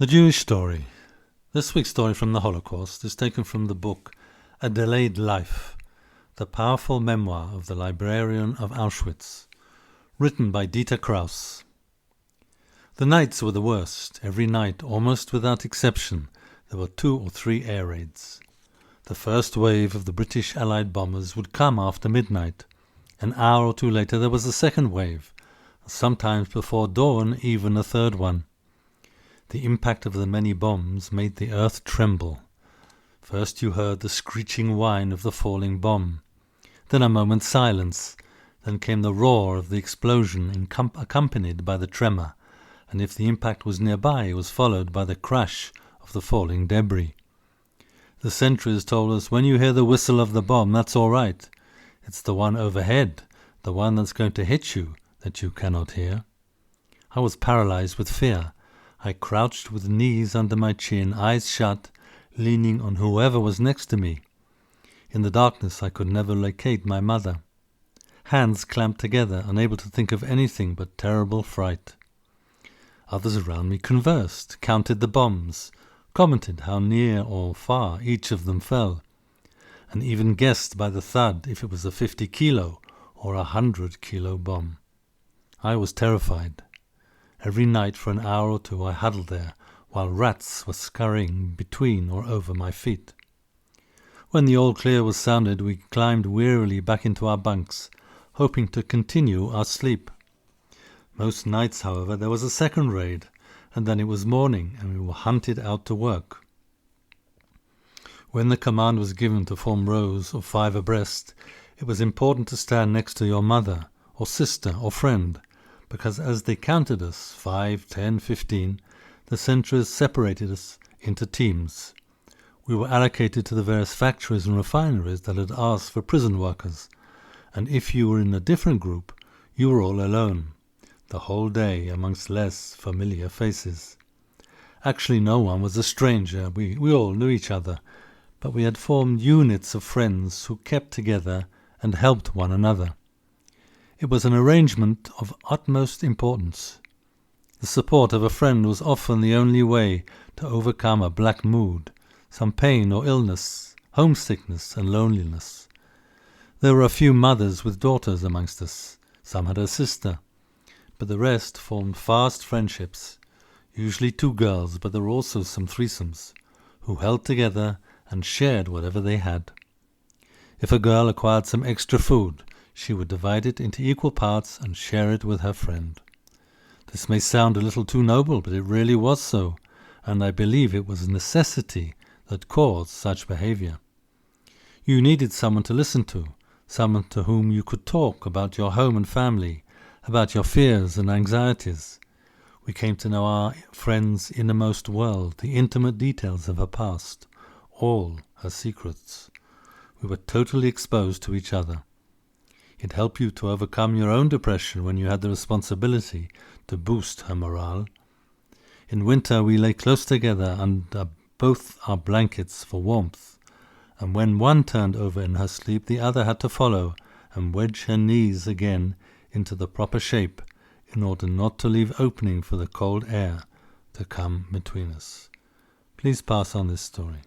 The Jewish story. This week's story from the Holocaust is taken from the book A Delayed Life, the powerful memoir of the librarian of Auschwitz, written by Dita Kraus. The nights were the worst. Every night, almost without exception, there were 2 or 3 air raids. The first wave of the British Allied bombers would come after midnight. An hour or 2 later there was a second wave, sometimes before dawn even a third one. The impact of the many bombs made the earth tremble. First you heard the screeching whine of the falling bomb. Then a moment's silence. Then came the roar of the explosion accompanied by the tremor, and if the impact was nearby, it was followed by the crash of the falling debris. The sentries told us, when you hear the whistle of the bomb, that's all right. It's the one overhead, the one that's going to hit you, that you cannot hear. I was paralyzed with fear. I crouched with knees under my chin, eyes shut, leaning on whoever was next to me. In the darkness I could never locate my mother. Hands clamped together, unable to think of anything but terrible fright. Others around me conversed, counted the bombs, commented how near or far each of them fell, and even guessed by the thud if it was a 50-kilo or a 100-kilo bomb. I was terrified. Every night for an hour or 2 I huddled there, while rats were scurrying between or over my feet. When the all clear was sounded, we climbed wearily back into our bunks, hoping to continue our sleep. Most nights, however, there was a second raid, and then it was morning, and we were hunted out to work. When the command was given to form rows of 5 abreast, it was important to stand next to your mother, or sister, or friend, because as they counted us, 5, 10, 15, the sentries separated us into teams. We were allocated to the various factories and refineries that had asked for prison workers, and if you were in a different group, you were all alone, the whole day amongst less familiar faces. Actually, no one was a stranger. We all knew each other, but we had formed units of friends who kept together and helped one another. It was an arrangement of utmost importance. The support of a friend was often the only way to overcome a black mood, some pain or illness, homesickness and loneliness. There were a few mothers with daughters amongst us. Some had a sister, but the rest formed fast friendships, usually 2 girls, but there were also some threesomes, who held together and shared whatever they had. If a girl acquired some extra food, she would divide it into equal parts and share it with her friend. This may sound a little too noble, but it really was so, and I believe it was necessity that caused such behavior. You needed someone to listen to, someone to whom you could talk about your home and family, about your fears and anxieties. We came to know our friend's innermost world, the intimate details of her past, all her secrets. We were totally exposed to each other. It helped you to overcome your own depression when you had the responsibility to boost her morale. In winter we lay close together under both our blankets for warmth, and when one turned over in her sleep, the other had to follow and wedge her knees again into the proper shape in order not to leave opening for the cold air to come between us. Please pass on this story.